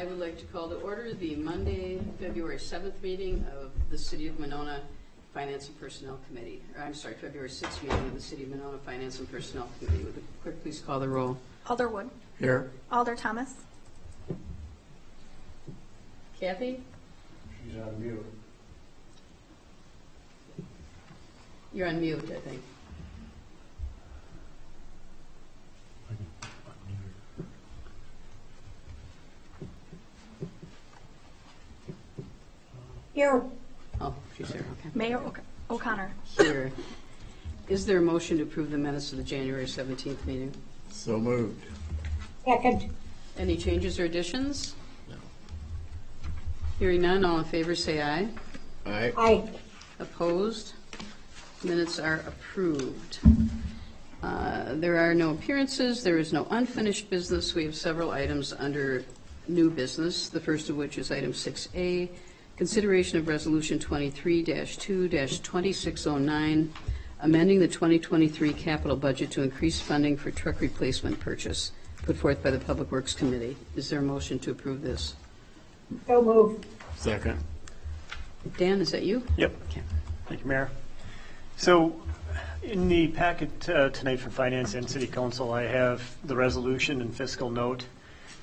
I would like to call to order the Monday, February 7th meeting of the City of Monona Finance and Personnel Committee. February 6th meeting of the City of Monona Finance and Personnel Committee. Would the clerk please call the roll? Alder Wood. Here. Alder Thomas. Kathy? She's on mute. You're on mute, I think. Here. Oh, she's here, okay. Mayor O'Connor. Here. Is there a motion to approve the minutes of the January 17th meeting? So moved. Second. Any changes or additions? No. Hearing none, all in favor say aye. Aye. Aye. Opposed? Minutes are approved. There are no appearances. There is no unfinished business. We have several items under new business, the first of which is item 6A, consideration of Resolution 23-2-2609, amending the 2023 capital budget to increase funding for truck replacement purchase, put forth by the Public Works Committee. Is there a motion to approve this? So moved. Second. Dan, is that you? Yep. Okay. Thank you, Mayor. So in the packet tonight for Finance and City Council, I have the resolution and fiscal note,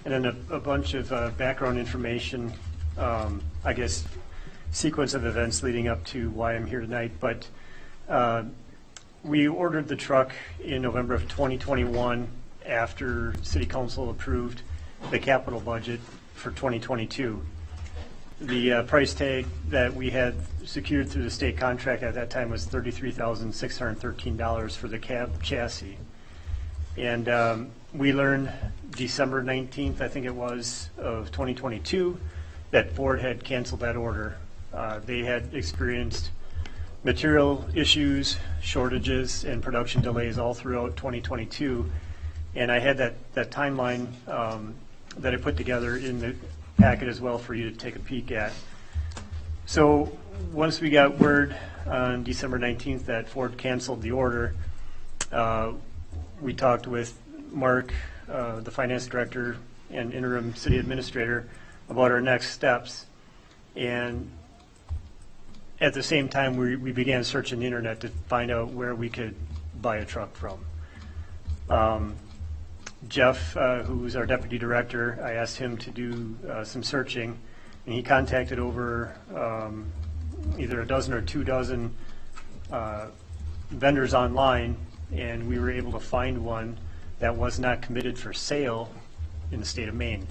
and then a bunch of background information, I guess, sequence of events leading up to why I'm here tonight. But we ordered the truck in November of 2021 after City Council approved the capital budget for 2022. The price tag that we had secured through the state contract at that time was $33,613 for the cab chassis. And we learned December 19th, I think it was, of 2022, that Ford had canceled that order. They had experienced material issues, shortages, and production delays all throughout 2022. And I had that timeline that I put together in the packet as well for you to take a peek at. So once we got word on December 19th that Ford canceled the order, we talked with Mark, the finance director and interim city administrator, about our next steps. And at the same time, we began searching the internet to find out where we could buy a truck from. Jeff, who's our deputy director, I asked him to do some searching, and he contacted over either a dozen or 2 dozen vendors online, and we were able to find one that was not committed for sale in the state of Maine.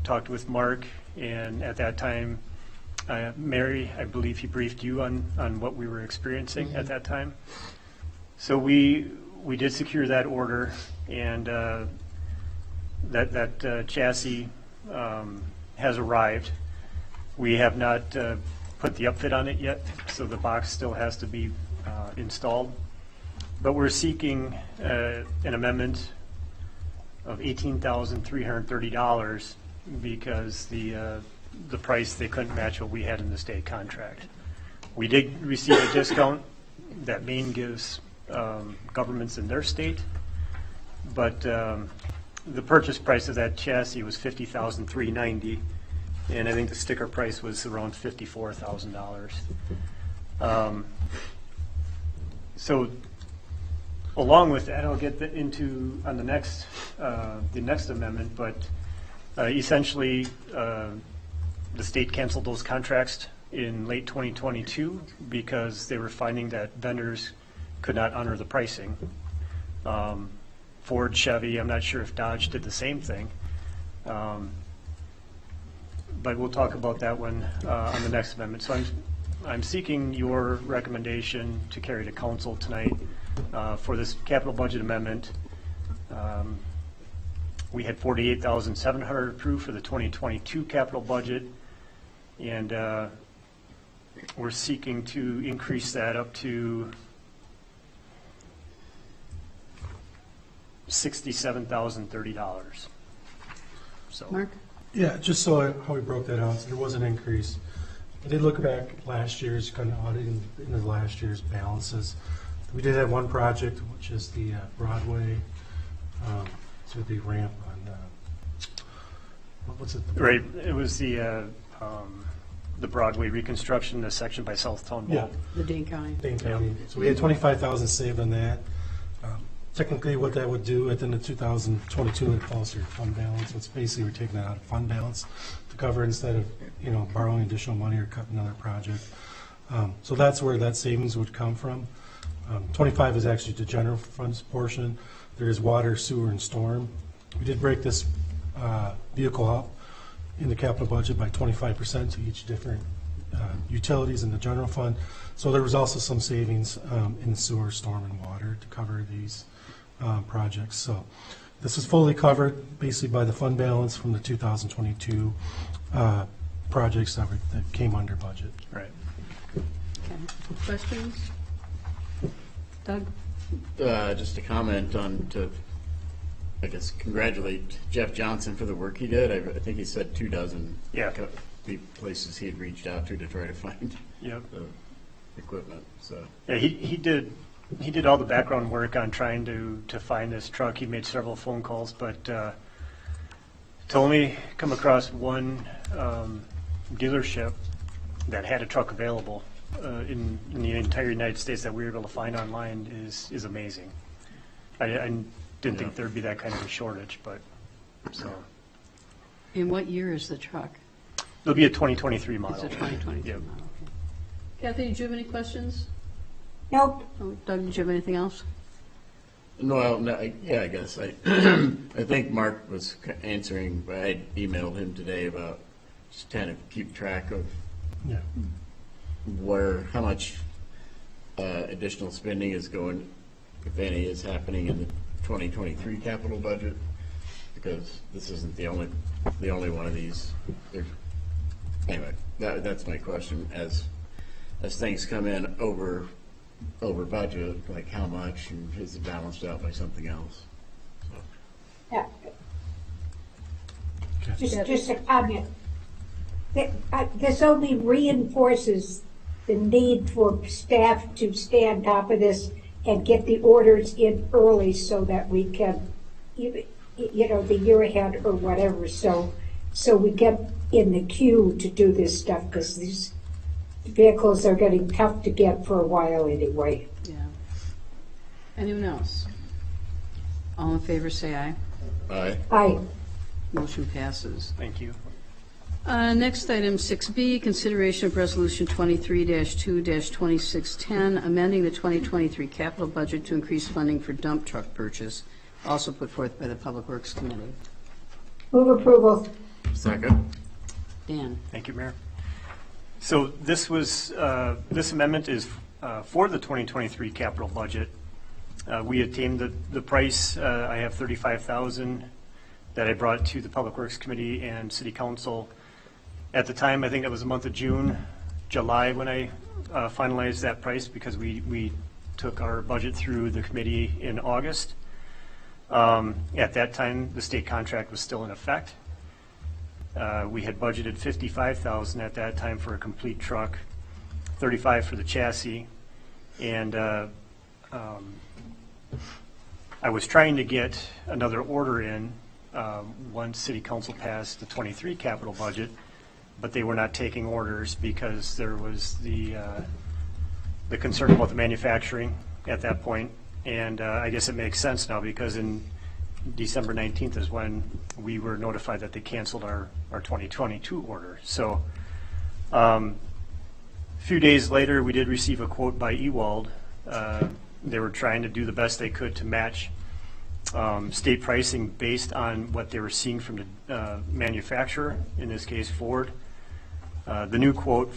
Talked with Mark, and at that time, Mary, I believe he briefed you on what we were experiencing at that time. So we did secure that order, and that chassis has arrived. We have not put the upfit on it yet, so the box still has to be installed. But we're seeking an amendment of $18,330 because the price, they couldn't match what we had in the state contract. We did receive a discount that Maine gives governments in their state, but the purchase price of that chassis was $50,390, and I think the sticker price was around $54,000. So along with that, I'll get into on the next amendment, but essentially the state canceled those contracts in late 2022 because they were finding that vendors could not honor the pricing. Ford, Chevy, I'm not sure if Dodge did the same thing. But we'll talk about that one on the next amendment. So I'm seeking your recommendation to carry to council tonight for this capital budget amendment. We had $48,700 approved for the 2022 capital budget, and we're seeking to increase that up to $67,030. So, Mark? Yeah, just so how we broke that out, so there was an increase. I did look back last year's, kind of auditing into last year's balances. We did have one project, which is the Broadway, to the ramp on what's it? Right, it was the Broadway reconstruction, the section by Southtown Yeah, Mall. The Dane County. Dane County. So we had 25,000 saved on that. Technically, what that would do at the end of 2022, it falls to your fund balance. It's basically we're taking that out of fund balance to cover instead of, borrowing additional money or cutting another project. So that's where that savings would come from. 25 is actually the general funds portion. There is water, sewer, and storm. We did break this vehicle up in the capital budget by 25% to each different utilities in the general fund. So there was also some savings in sewer, storm, and water to cover these projects. So this is fully covered basically by the fund balance from the 2022 projects that came under budget. Right. Okay. Questions? Doug? Just a comment I guess, congratulate Jeff Johnson for the work he did. I think he said 24 Yeah. the places he had reached out to try to find Yep. the equipment, so. Yeah, he did all the background work on trying to find this truck. He made several phone calls, but to only come across one dealership that had a truck available in the entire United States that we were able to find online is amazing. I didn't think there'd be that kind of a shortage, but so. In what year is the truck? It'll be a 2023 model. It's a 2023 Yep. model. Okay. Kathy, did you have any questions? Nope. Oh, Doug, did you have anything else? No, I guess. I think Mark was answering, but I emailed him today about just kind of keep track of Yeah. how much additional spending is going, if any, is happening in the 2023 capital budget, because this isn't the only one of these. Anyway, that's my question. As things come in over budget, like how much, and is it balanced out by something else? Yeah. Okay. Just a comment. This only reinforces the need for staff to stay on top of this and get the orders in early so that we can, the year ahead or whatever, so we get in the queue to do this stuff, because these vehicles are getting tough to get for a while anyway. Yeah. Anyone else? All in favor, say aye. Aye. Motion passes. Thank you. Next, item 6B, consideration of Resolution 23-2-2610, amending the 2023 capital budget to increase funding for dump truck purchase, also put forth by the Public Works Committee. Move approval. Second. Dan? Thank you, Mayor. So this amendment is for the 2023 capital budget. We attained the price. I have $35,000 that I brought to the Public Works Committee and City Council. At the time, I think it was the month of July when I finalized that price, because we took our budget through the committee in August. At that time, the state contract was still in effect. We had budgeted $55,000 at that time for a complete truck, $35,000 for the chassis, and I was trying to get another order in once City Council passed the 23 capital budget, but they were not taking orders because there was the concern about the manufacturing at that point. And I guess it makes sense now, because in December 19th is when we were notified that they canceled our 2022 order. So a few days later, we did receive a quote by Ewald. They were trying to do the best they could to match state pricing based on what they were seeing from the manufacturer, in this case Ford. The new quote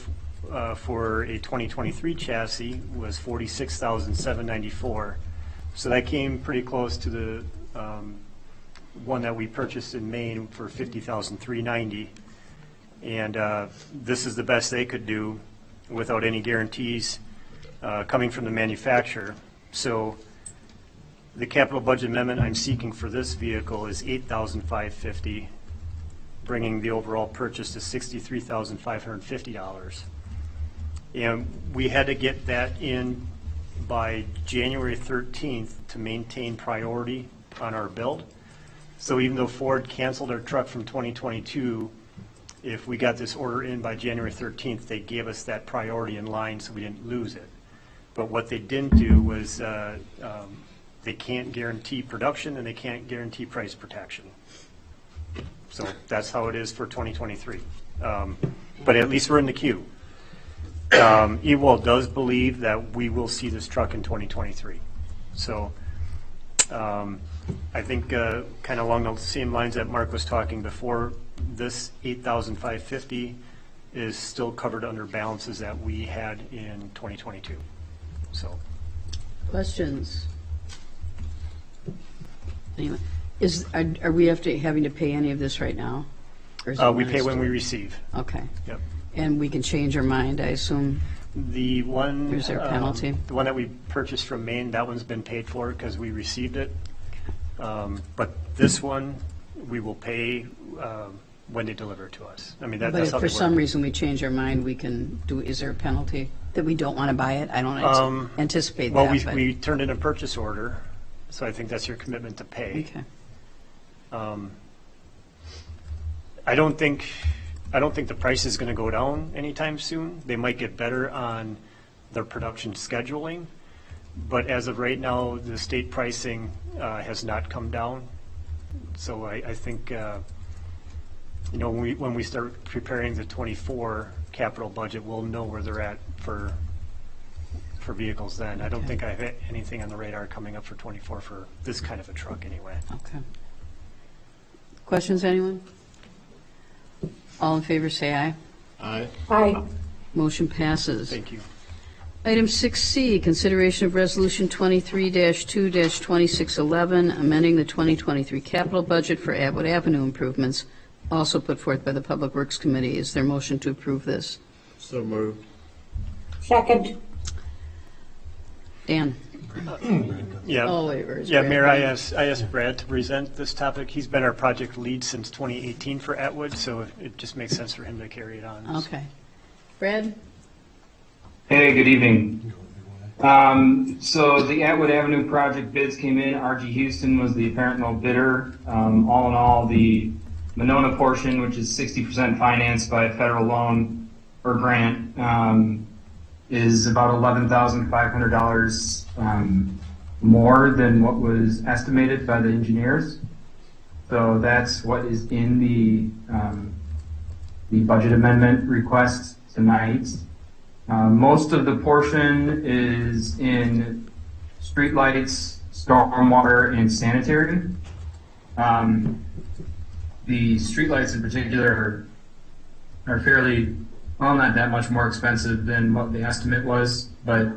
for a 2023 chassis was $46,794. So that came pretty close to the one that we purchased in Maine for $50,390. And this is the best they could do without any guarantees coming from the manufacturer. So the capital budget amendment I'm seeking for this vehicle is $8,550, bringing the overall purchase to $63,550. And we had to get that in by January 13th to maintain priority on our build. So even though Ford canceled our truck from 2022, if we got this order in by January 13th, they gave us that priority in line so we didn't lose it. But what they didn't do was they can't guarantee production and they can't guarantee price protection. So that's how it is for 2023. But at least we're in the queue. Ewald does believe that we will see this truck in 2023. So I think kind of along the same lines that Mark was talking before, this $8,550 is still covered under balances that we had in 2022. So Questions? Anyone? Are we having to pay any of this right now? Or is it we pay when we still- receive. Okay. Yep. And we can change our mind, I assume? The one. Is there a penalty? The one that we purchased from Maine, that one's been paid for because we received it. But this one, we will pay when they deliver it to us. I mean, But that's if how for they some work. reason we change our mind, we can do, is there a penalty that we don't want to buy it? I don't anticipate Well, that, but. we turned in a purchase order, so I think that's your commitment to pay. Okay. I don't think the price is going to go down anytime soon. They might get better on their production scheduling, but as of right now, the state pricing has not come down. So I think when we start preparing the 24 capital budget, we'll know where they're at for vehicles then. I don't think I have anything on the radar coming up for 24 for this kind of a truck anyway. Okay. Questions, anyone? All in favor, say aye. Aye. Aye. Motion passes. Thank you. Item 6C, consideration of Resolution 23-2-2611, amending the 2023 capital budget for Atwood Avenue improvements, also put forth by the Public Works Committee. Is there a motion to approve this? So moved. Second. Dan? Yeah. Oh, wait, where's Yeah, Brad? Mayor, I asked Brad to present this topic. He's been our project lead since 2018 for Atwood, so it just makes sense for him to carry it on. Okay. Brad? Hey, good evening. So the Atwood Avenue project bids came in. RG Houston was the apparent no bidder. All in all, the Monona portion, which is 60% financed by a federal loan or grant, is about $11,500 more than what was estimated by the engineers. So that's what is in the budget amendment request tonight. Most of the portion is in streetlights, stormwater, and sanitary. The streetlights in particular are fairly, well, not that much more expensive than what the estimate was, but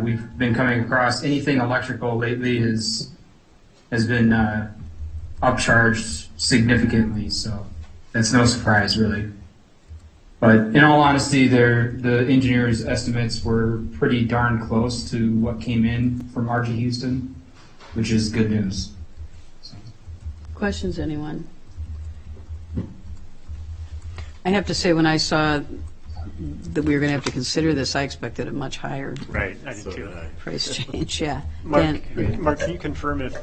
we've been coming across anything electrical lately has been upcharged significantly, so that's no surprise really. But in all honesty, the engineers' estimates were pretty darn close to what came in from RG Houston, which is good news. Questions, anyone? I have to say, when I saw that we were going to have to consider this, I expected a much higher Right, I did So too. did I. price change, yeah. Mark, Dan? Mark, can you confirm if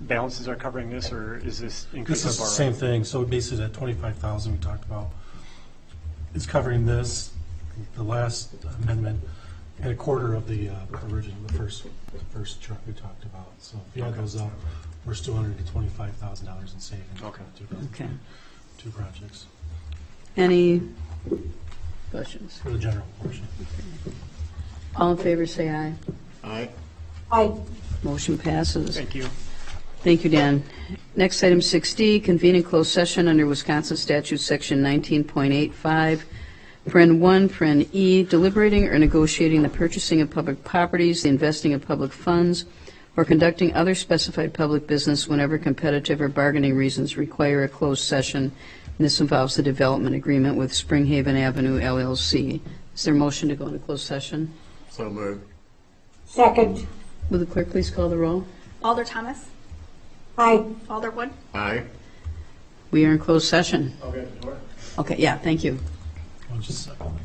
balances are covering this, or is this increase This is of the borrowing? same thing, so basically that 25,000 we talked about is covering this, the last amendment, and a quarter of the original, the first truck we talked about. So if you add those up, we're still under the $25,000 in savings. Okay. Okay. Two projects Any questions? for the general portion. All in favor, say aye. Aye. Aye. Motion passes. Thank you. Thank you, Dan. Next, item 6D, convening closed session under Wisconsin Statute Section 19.85, Paren 1, Paren E, deliberating or negotiating the purchasing of public properties, the investing of public funds, or conducting other specified public business whenever competitive or bargaining reasons require a closed session. And this involves the development agreement with Springhaven Avenue LLC. Is there a motion to go into closed session? So moved. Second. Will the clerk please call the roll? Alder Thomas. Aye. Alder Wood. Aye. We are in closed session. Okay, yeah, thank you. Just a second.